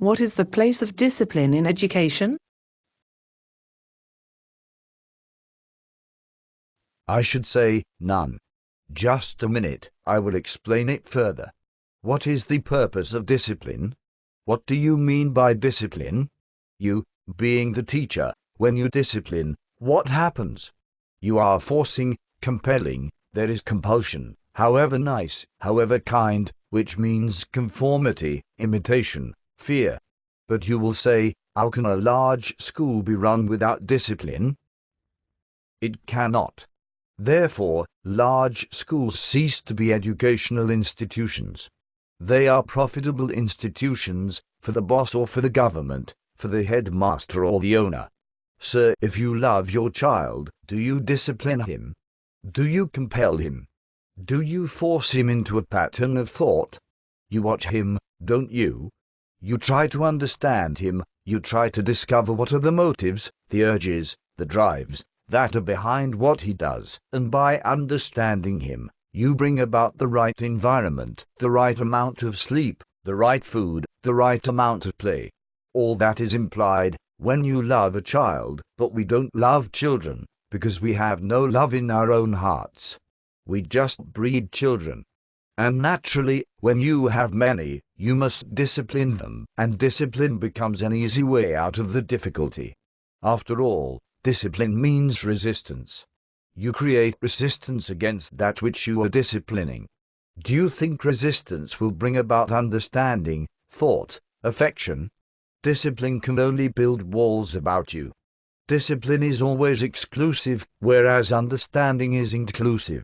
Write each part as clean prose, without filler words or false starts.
What is the place of discipline in education? I should say none. Just a minute, I will explain it further. What is the purpose of discipline? What do you mean by discipline? You, being the teacher, when you discipline, what happens? You are forcing, compelling, there is compulsion, however nice, however kind, which means conformity, imitation, fear. But you will say, how can a large school be run without discipline? It cannot. Therefore, large schools cease to be educational institutions. They are profitable institutions, for the boss or for the government, for the headmaster or the owner. Sir, if you love your child, do you discipline him? Do you compel him? Do you force him into a pattern of thought? You watch him, don't you? You try to understand him, you try to discover what are the motives, the urges, the drives, that are behind what he does, and by understanding him, you bring about the right environment, the right amount of sleep, the right food, the right amount of play. All that is implied when you love a child, but we don't love children, because we have no love in our own hearts. We just breed children. And naturally, when you have many, you must discipline them, and discipline becomes an easy way out of the difficulty. After all, discipline means resistance. You create resistance against that which you are disciplining. Do you think resistance will bring about understanding, thought, affection? Discipline can only build walls about you. Discipline is always exclusive, whereas understanding is inclusive.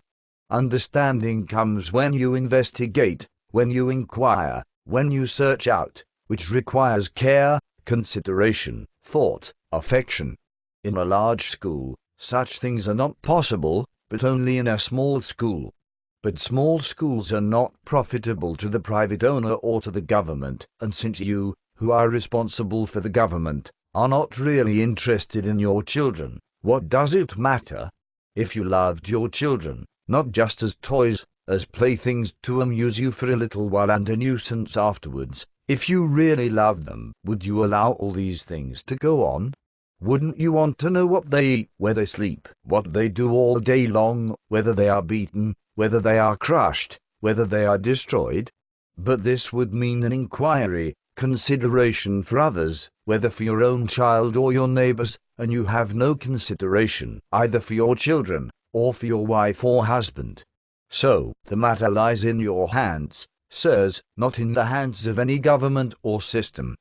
Understanding comes when you investigate, when you inquire, when you search out, which requires care, consideration, thought, affection. In a large school, such things are not possible, but only in a small school. But small schools are not profitable to the private owner or to the government, and since you, who are responsible for the government, are not really interested in your children, what does it matter? If you loved your children, not just as toys, as playthings to amuse you for a little while and a nuisance afterwards, if you really loved them, would you allow all these things to go on? Wouldn't you want to know what they eat, where they sleep, what they do all day long, whether they are beaten, whether they are crushed, whether they are destroyed? But this would mean an inquiry, consideration for others, whether for your own child or your neighbor's, and you have no consideration, either for your children, or for your wife or husband. So, the matter lies in your hands, sirs, not in the hands of any government or system.